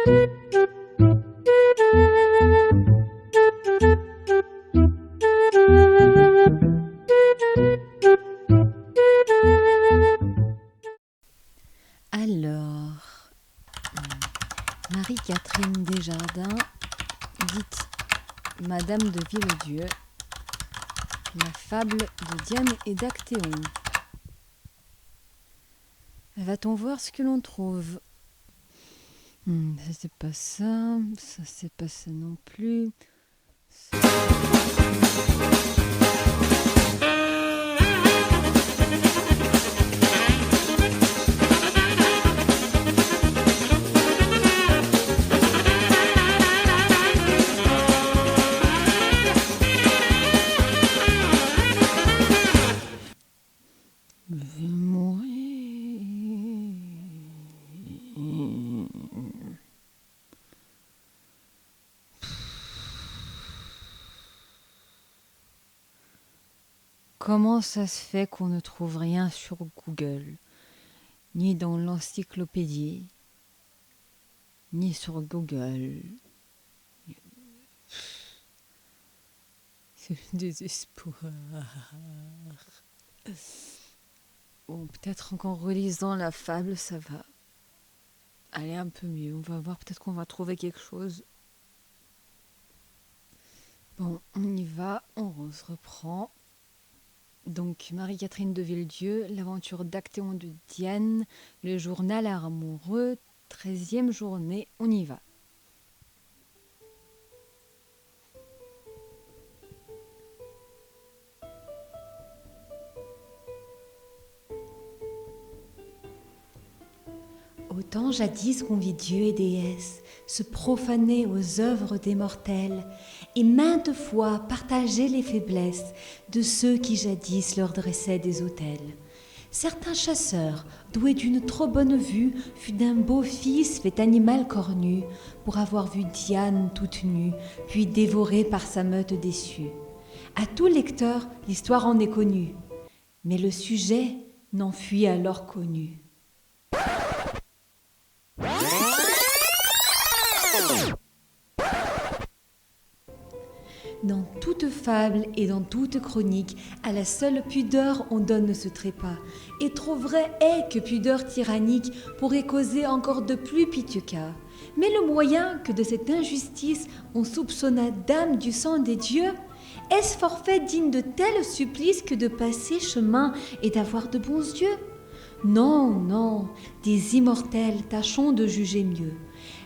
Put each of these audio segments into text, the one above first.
Alors, Marie-Catherine Desjardins, dite Madame de Villedieu, la fable de Diane et d'Actéon. Va-t-on voir ce que l'on trouve? Ça c'est pas ça, ça c'est pas ça non plus. Je vais mourir. Comment ça se fait qu'on ne trouve rien sur Google, ni dans l'encyclopédie, ni sur Google? C'est le désespoir. Bon, peut-être qu'en relisant la fable, ça va aller un peu mieux. On va voir, peut-être qu'on va trouver quelque chose. Bon, on y va, on se reprend. Donc, Marie-Catherine de Villedieu, l'aventure d'Actéon de Diane, le journal amoureux, 13e journée, on y va. Au temps jadis qu'on vit dieux et déesses se profaner aux œuvres des mortels et maintes fois partager les faiblesses de ceux qui jadis leur dressaient des autels. Certain chasseur, doué d'une trop bonne vue, fut d'un beau fils fait animal cornu, pour avoir vu Diane toute nue, puis dévorée par sa meute déçue. À tout lecteur, l'histoire en est connue, mais le sujet n'en fut alors connu. Dans toute fable et dans toute chronique, à la seule pudeur on donne ce trépas. Et trop vrai est que pudeur tyrannique pourrait causer encore de plus pitié cas. Mais le moyen que de cette injustice on soupçonna d'âme du sang des dieux, est-ce forfait digne de tel supplice que de passer chemin et d'avoir de bons yeux? Non, non, des immortels tâchons de juger mieux.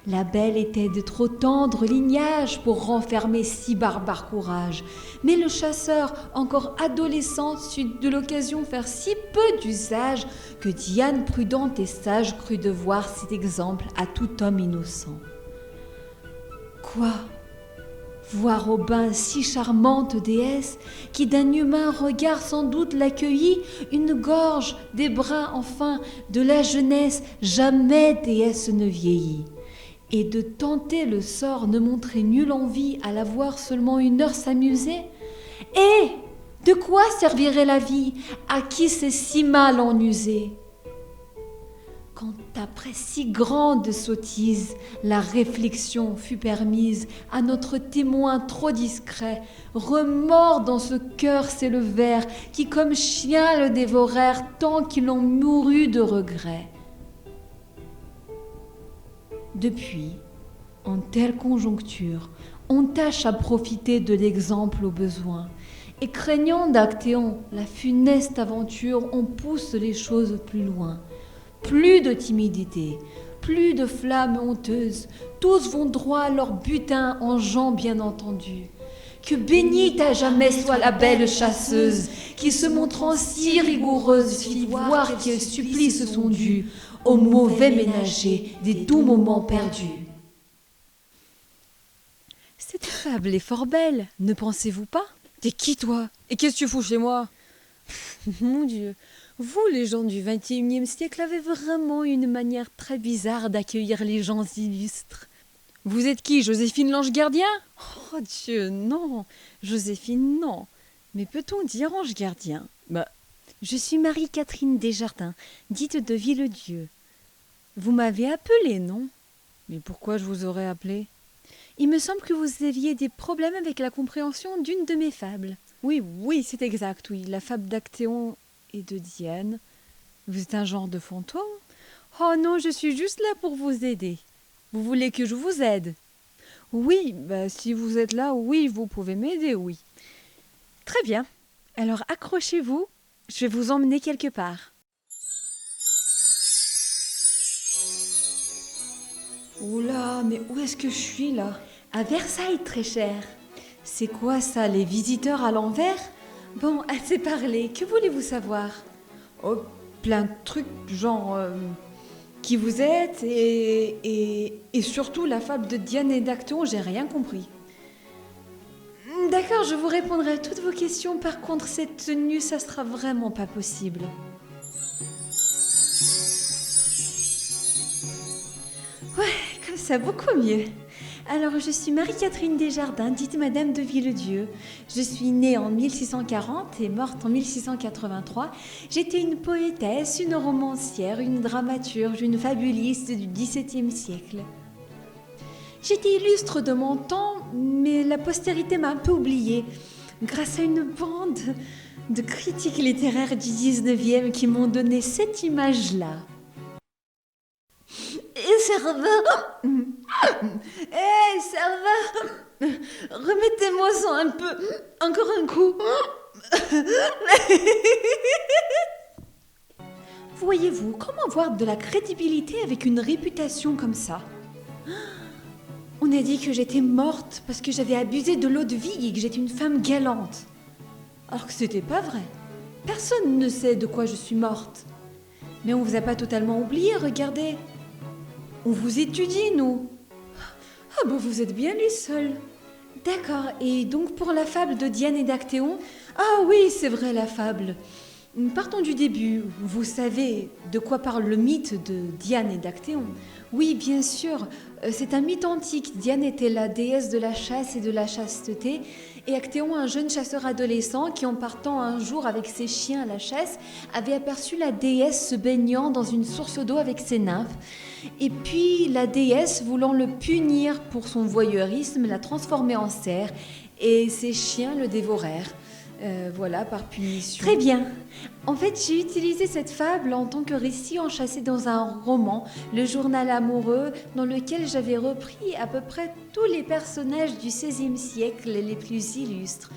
La belle était de trop tendre lignage pour renfermer si barbare courage. Mais le chasseur, encore adolescent, sut de l'occasion faire si peu d'usage que Diane, prudente et sage, crut devoir cet exemple à tout homme innocent. Quoi? Voir au bain si charmante déesse, qui d'un humain regard sans doute l'accueillit, une gorge, des bras enfin, de la jeunesse, jamais déesse ne vieillit. Et de tenter le sort ne montrait nulle envie à la voir seulement une heure s'amuser. Et de quoi servirait la vie à qui sait si mal en user? Quand après si grande sottise, la réflexion fut permise à notre témoin trop discret, remords dans ce cœur s'élevèrent, qui comme chiens le dévorèrent tant qu'il en mourut de regret. Depuis, en telle conjoncture, on tâche à profiter de l'exemple au besoin, et craignant d'Actéon la funeste aventure, on pousse les choses plus loin. Plus de timidité, plus de flammes honteuses, tous vont droit à leur butin en gens bien entendus. Que bénite à jamais soit la belle chasseuse, qui se montrant si rigoureuse fit voir quels supplices sont dus aux mauvais ménagers des doux moments perdus. Cette fable est fort belle, ne pensez-vous pas? T'es qui toi? Et qu'est-ce que tu fous chez moi? Mon Dieu, vous les gens du XXIe siècle avez vraiment une manière très bizarre d'accueillir les gens illustres. Vous êtes qui, Joséphine l'ange gardien? Oh Dieu, non, Joséphine, non. Mais peut-on dire ange gardien? Je suis Marie-Catherine Desjardins, dite de Villedieu. Vous m'avez appelée, non? Mais pourquoi je vous aurais appelé? Il me semble que vous aviez des problèmes avec la compréhension d'une de mes fables. Oui, c'est exact, oui. La fable d'Actéon et de Diane. Vous êtes un genre de fantôme? Oh non, je suis juste là pour vous aider. Vous voulez que je vous aide? Oui, si vous êtes là, oui, vous pouvez m'aider, oui. Très bien. Alors accrochez-vous, je vais vous emmener quelque part. Oula, mais où est-ce que je suis là? À Versailles, très cher. C'est quoi ça, les visiteurs à l'envers? Bon, assez parlé, que voulez-vous savoir? Oh, plein de trucs, genre qui vous êtes et surtout la fable de Diane et d'Actéon, j'ai rien compris. D'accord, je vous répondrai à toutes vos questions, par contre cette tenue, ça sera vraiment pas possible. Ouais, comme ça, beaucoup mieux. Alors, je suis Marie-Catherine Desjardins, dite Madame de Villedieu. Je suis née en 1640 et morte en 1683. J'étais une poétesse, une romancière, une dramaturge, une fabuliste du XVIIe siècle. J'étais illustre de mon temps, mais la postérité m'a un peu oubliée, grâce à une bande de critiques littéraires du XIXe qui m'ont donné cette image-là. Serveur, serveur, remettez-moi ça un peu, encore un coup. Voyez-vous, comment avoir de la crédibilité avec une réputation comme ça? On a dit que j'étais morte parce que j'avais abusé de l'eau de vie et que j'étais une femme galante. Alors que c'était pas vrai. Personne ne sait de quoi je suis morte. Mais on vous a pas totalement oublié, regardez. On vous étudie, nous. Ah bon, vous êtes bien les seuls. D'accord, et donc pour la fable de Diane et d'Actéon? Ah oui, c'est vrai, la fable. Partons du début. Vous savez de quoi parle le mythe de Diane et d'Actéon? Oui, bien sûr. C'est un mythe antique. Diane était la déesse de la chasse et de la chasteté, et Actéon, un jeune chasseur adolescent qui, en partant un jour avec ses chiens à la chasse, avait aperçu la déesse se baignant dans une source d'eau avec ses nymphes. Et puis la déesse, voulant le punir pour son voyeurisme, l'a transformé en cerf, et ses chiens le dévorèrent. Voilà, par punition. Très bien. En fait, j'ai utilisé cette fable en tant que récit enchâssé dans un roman, Le Journal amoureux, dans lequel j'avais repris à peu près tous les personnages du XVIe siècle les plus illustres.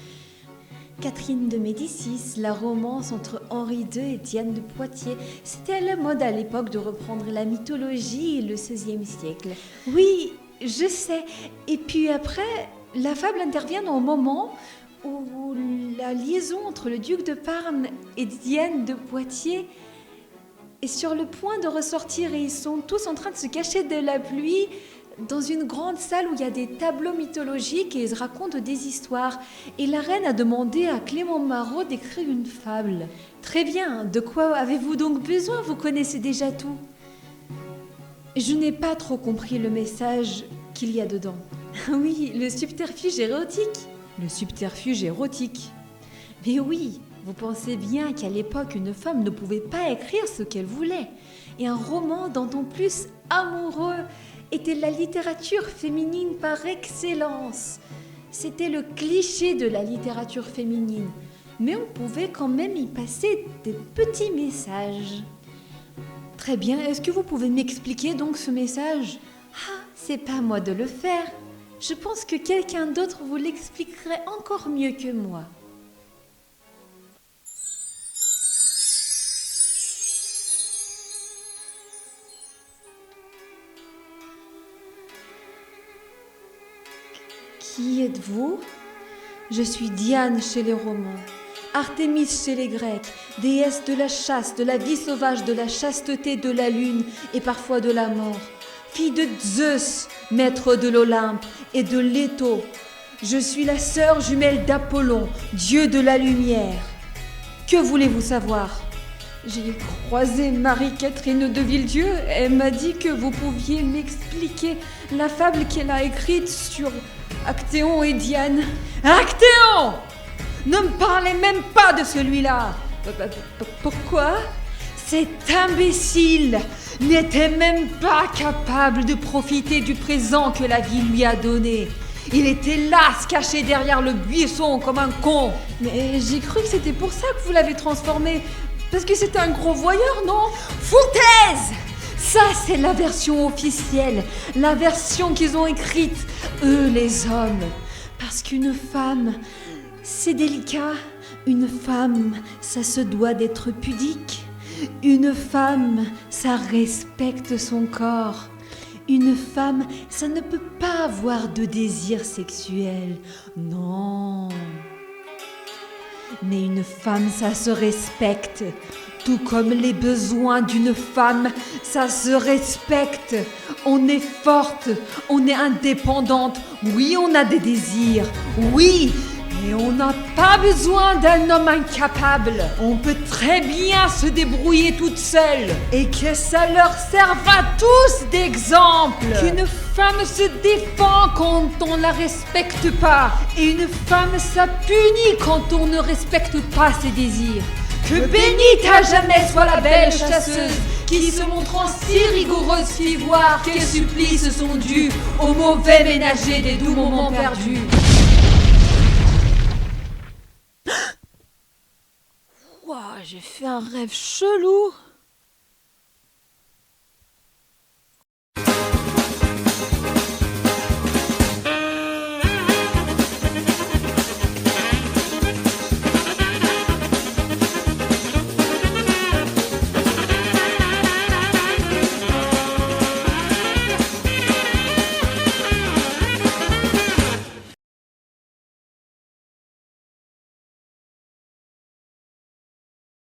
Catherine de Médicis, la romance entre Henri II et Diane de Poitiers. C'était à la mode à l'époque de reprendre la mythologie et le XVIe siècle. Oui, je sais. Et puis après, la fable intervient au moment où la liaison entre le duc de Parme et Diane de Poitiers est sur le point de ressortir et ils sont tous en train de se cacher de la pluie dans une grande salle où il y a des tableaux mythologiques et ils se racontent des histoires. Et la reine a demandé à Clément Marot d'écrire une fable. Très bien, de quoi avez-vous donc besoin? Vous connaissez déjà tout. Je n'ai pas trop compris le message qu'il y a dedans. Oui, le subterfuge érotique. Le subterfuge érotique. Mais oui, vous pensez bien qu'à l'époque, une femme ne pouvait pas écrire ce qu'elle voulait. Et un roman dont on plus amoureux était la littérature féminine par excellence. C'était le cliché de la littérature féminine. Mais on pouvait quand même y passer des petits messages. Très bien, est-ce que vous pouvez m'expliquer donc ce message? Ah, c'est pas à moi de le faire. Je pense que quelqu'un d'autre vous l'expliquerait encore mieux que moi. Qui êtes-vous? Je suis Diane chez les Romains, Artémis chez les Grecs, déesse de la chasse, de la vie sauvage, de la chasteté, de la lune et parfois de la mort. Fille de Zeus, maître de l'Olympe et de Léto. Je suis la sœur jumelle d'Apollon, dieu de la lumière. Que voulez-vous savoir? J'ai croisé Marie-Catherine de Villedieu. Elle m'a dit que vous pouviez m'expliquer la fable qu'elle a écrite sur Actéon et Diane. Actéon! Ne me parlez même pas de celui-là. Pourquoi? Cet imbécile n'était même pas capable de profiter du présent que la vie lui a donné. Il était là, se caché derrière le buisson comme un con. Mais j'ai cru que c'était pour ça que vous l'avez transformé. Parce que c'était un gros voyeur, non? Foutaise! Ça, c'est la version officielle, la version qu'ils ont écrite, eux les hommes. Parce qu'une femme, c'est délicat. Une femme, ça se doit d'être pudique. Une femme, ça respecte son corps. Une femme, ça ne peut pas avoir de désir sexuel. Non. Mais une femme, ça se respecte. Tout comme les besoins d'une femme, ça se respecte. On est forte, on est indépendante. Oui, on a des désirs. Oui, mais on n'a pas besoin d'un homme incapable. On peut très bien se débrouiller toute seule. Et que ça leur serve à tous d'exemple. Qu'une femme se défend quand on la respecte pas. Et une femme, ça punit quand on ne respecte pas ses désirs. Que bénite à jamais soit la belle chasseuse qui se montrant si rigoureuse fit voir quels supplices sont dus aux mauvais ménagers des doux moments perdus. Ouah, j'ai fait un rêve chelou.